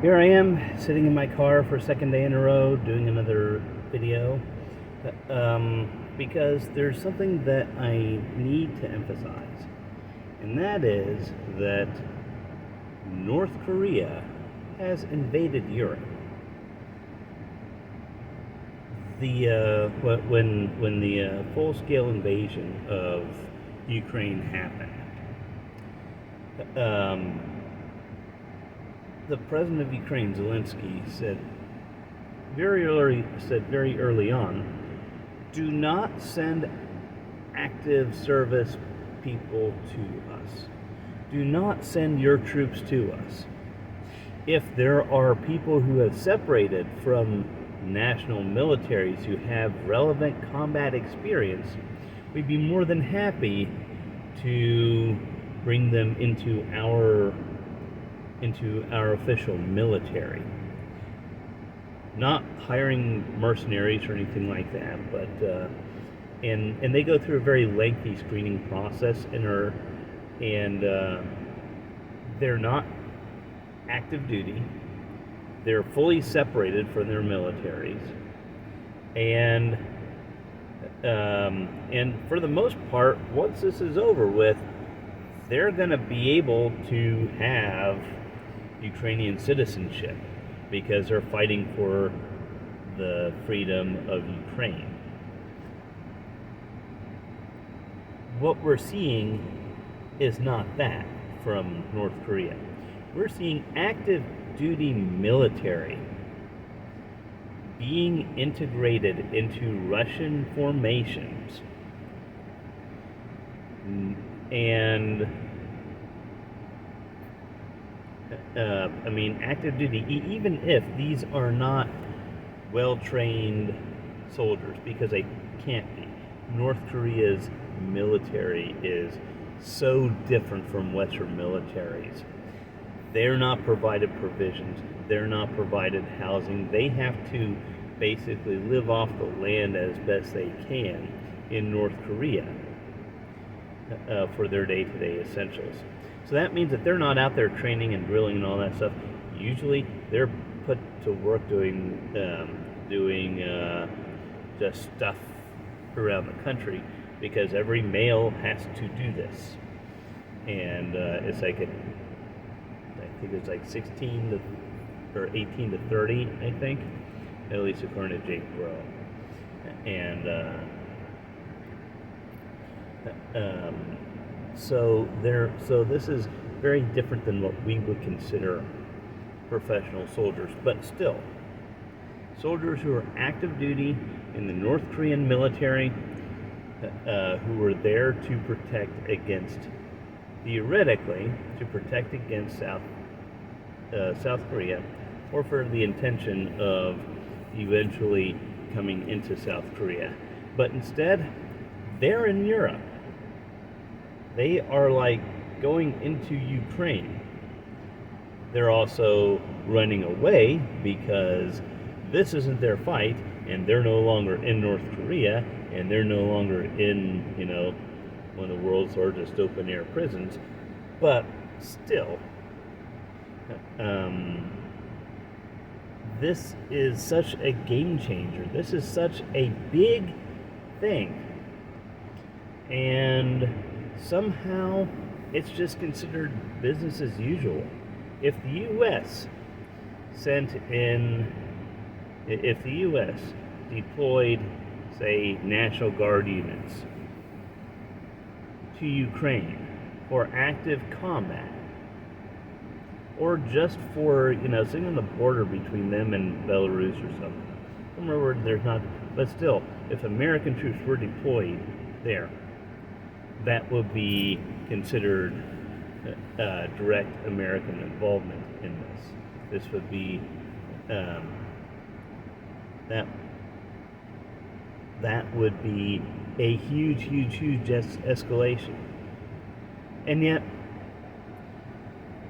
Here I am, sitting in my car for a second day in a row, doing another video, because there's something that I need to emphasize, and that is that North Korea has invaded Europe. When the full-scale invasion of Ukraine happened, um, the president of Ukraine, Zelensky, said very early on, do not send active service people to us. Do not send your troops to us. If there are people who have separated from national militaries who have relevant combat experience, we'd be more than happy to bring them into our official military. Not hiring mercenaries or anything like that, but and they go through a very lengthy screening process and they're not active duty. They're fully separated from their militaries, and for the most part, once this is over with, they're going to be able to have Ukrainian citizenship because they're fighting for the freedom of Ukraine. What we're seeing is not that from North Korea. We're seeing active duty military being integrated into Russian formations. And active duty, even if these are not well-trained soldiers, because they can't be. North Korea's military is so different from Western militaries. They're not provided provisions. They're not provided housing. They have to basically live off the land as best they can in North Korea for their day-to-day essentials. So that means that they're not out there training and drilling and all that stuff. Usually they're put to work doing just stuff around the country because every male has to do this. And it's like I think it's like 16 to or 18 to 30, I think, at least according to Jake Bro. And so this is very different than what we would consider professional soldiers, but still, soldiers who are active duty in the North Korean military, who are there to protect against, theoretically, to protect against South Korea, or for the intention of eventually coming into South Korea. But instead, they're in Europe. They are like going into Ukraine. They're also running away because this isn't their fight, and they're no longer in North Korea, and they're no longer in, one of the world's largest open-air prisons. But still, this is such a game changer. This is such a big thing. And somehow it's just considered business as usual. If the U.S. deployed, say, National Guard units to Ukraine for active combat, or just for, sitting on the border between them and Belarus or something. Somewhere where there's not, but still, if American troops were deployed there, that would be considered direct American involvement in this. This would be that would be a huge escalation. And yet,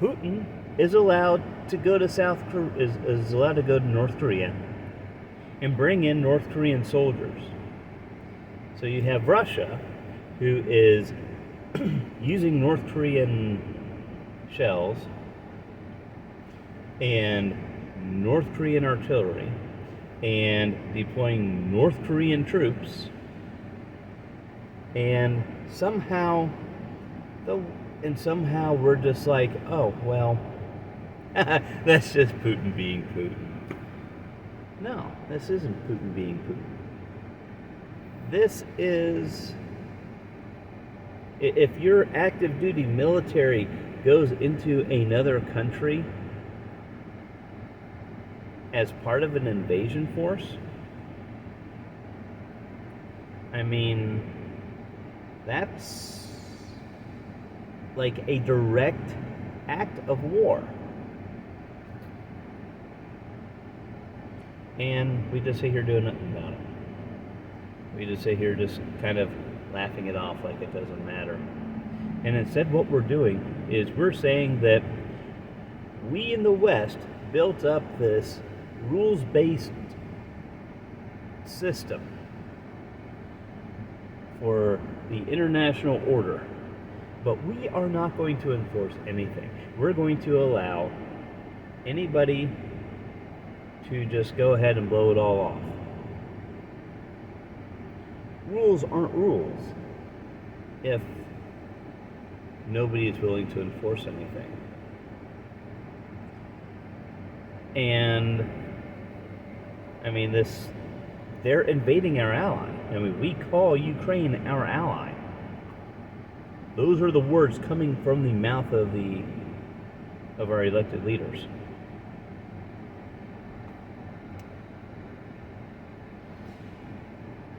Putin is allowed to go to is allowed to go to North Korea and bring in North Korean soldiers. So you have Russia, who is using North Korean shells and North Korean artillery and deploying North Korean troops, and somehow we're just like, oh well, that's just Putin being Putin. No, this isn't Putin being Putin. This is, if your active duty military goes into another country as part of an invasion force, I mean, that's like a direct act of war. And we just sit here doing nothing about it. We just sit here just kind of laughing it off like it doesn't matter. And instead what we're doing is we're saying that we in the West built up this rules-based system for the international order, but we are not going to enforce anything. We're going to allow anybody to just go ahead and blow it all off. Rules aren't rules if nobody is willing to enforce anything. And I mean, they're invading our ally. I mean, we call Ukraine our ally. Those are the words coming from the mouth of our elected leaders.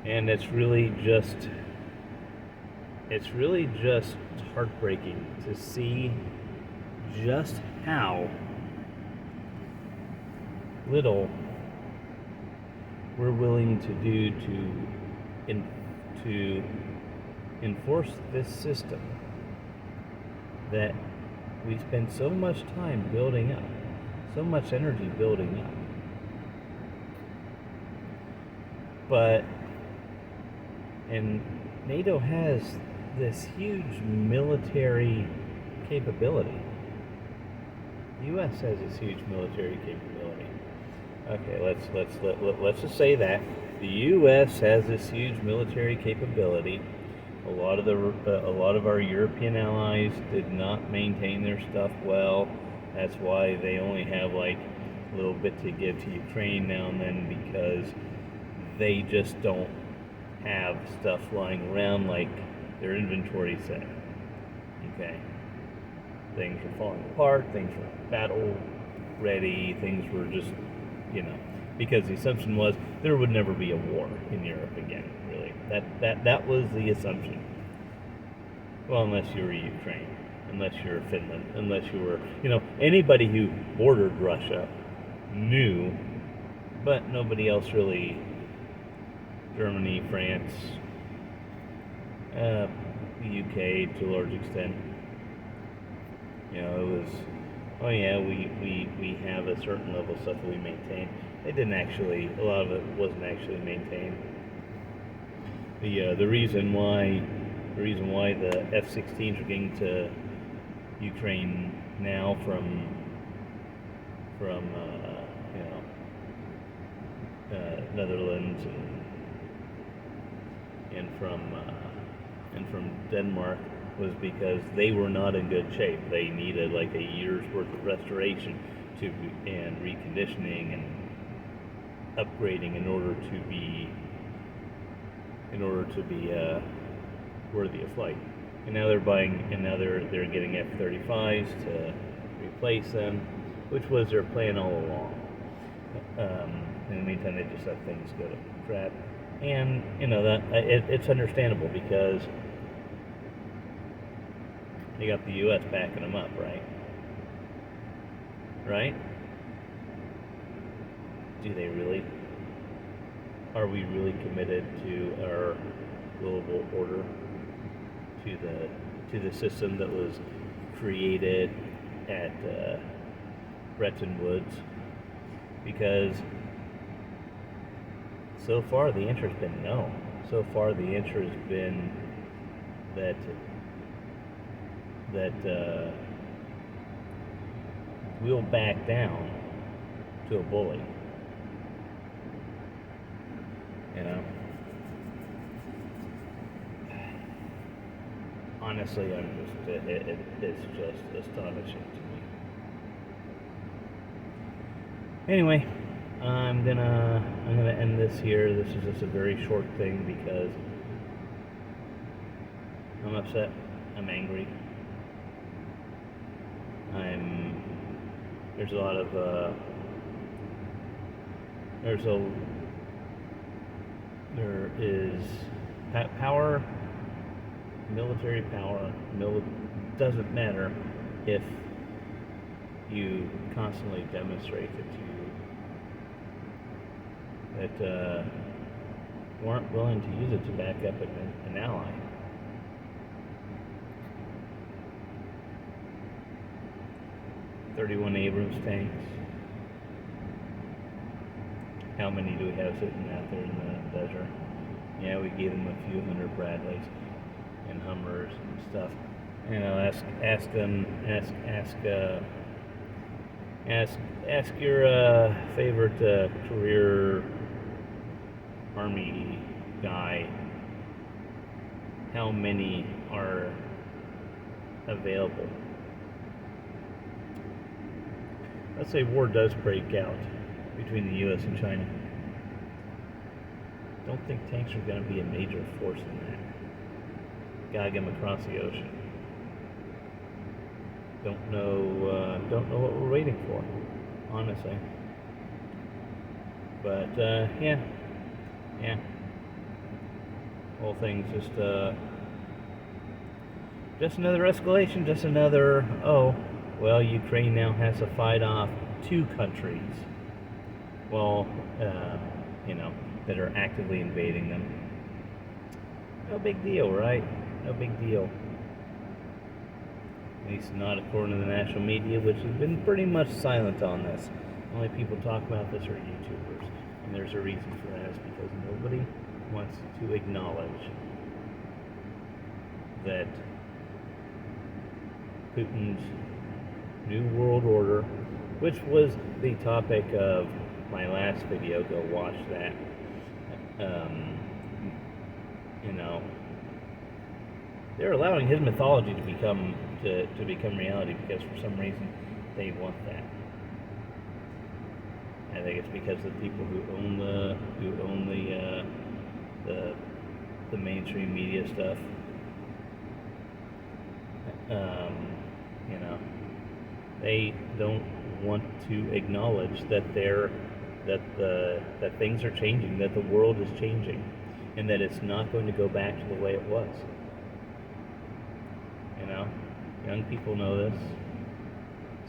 And it's really just heartbreaking to see just how little we're willing to do to enforce this system that we spend so much time building up, so much energy building up. And NATO has this huge military capability. The U.S. has this huge military capability. Okay, let's just say that the U.S. has this huge military capability. A lot of our European allies did not maintain their stuff well. That's why they only have like a little bit to give to Ukraine now and then, because they just don't have stuff lying around like their inventory said. Okay, things were falling apart. Things were battle ready. Things were just, because the assumption was there would never be a war in Europe again, really. That was the assumption. Well, unless you were Ukraine, unless you were Finland, unless you were, anybody who bordered Russia knew, but nobody else really. Germany, France, the UK to a large extent. It was, oh yeah, we have a certain level of stuff that we maintain. It didn't actually, a lot of it wasn't actually maintained. The reason why the F-16s are getting to Ukraine now from Netherlands and from Denmark was because they were not in good shape. They needed like a year's worth of restoration and reconditioning and upgrading in order to be worthy of flight. And now they're they're getting F-35s to replace them, which was their plan all along. In the meantime, they just let things go to crap. And that it's understandable because they got the U.S. backing them up, right? Right? Do they really? Are we really committed to our global order, to the system that was created at Bretton Woods? Because so far the answer has been no. So far the answer has been that we'll back down to a bully. You know? Honestly, it's just astonishing to me. Anyway, I'm gonna end this here. This is just a very short thing because I'm upset. I'm angry. There's a lot of there is power, military power. Doesn't matter if you constantly demonstrate that you aren't willing to use it to back up an ally. "31 Abrams tanks. How many do we have sitting out there in the desert? Yeah, we gave them a few hundred Bradleys and Hummers and stuff. You know, ask your favorite career Army guy how many are available. Let's say war does break out between the U.S. and China. Don't think tanks are going to be a major force in that. Gotta get them across the ocean. Don't know what we're waiting for, honestly. But yeah. Whole thing's just another escalation. Just another. Oh, well, Ukraine now has to fight off two countries. Well, that are actively invading them. No big deal, right? No big deal. At least not according to the national media, which has been pretty much silent on this. The only people talk about this are YouTubers. And there's a reason for that. It's because nobody wants to acknowledge that Putin's New World Order, which was the topic of my last video, go watch that. They're allowing his mythology to become reality because for some reason they want that. I think it's because the people who own the mainstream media stuff, they don't want to acknowledge that that things are changing, that the world is changing, and that it's not going to go back to the way it was. Young people know this.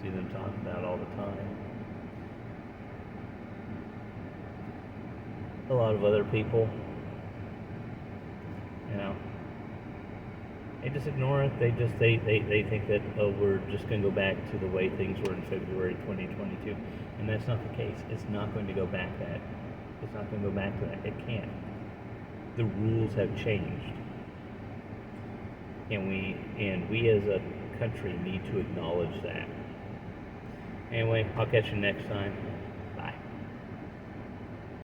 See them talk about it all the time. A lot of other people, they just ignore it. They think that, oh, we're just going to go back to the way things were in February 2022, and that's not the case. It's not going to go back that. It's not going to go back to that. It can't. The rules have changed, and we as a country need to acknowledge that. Anyway, I'll catch you next time.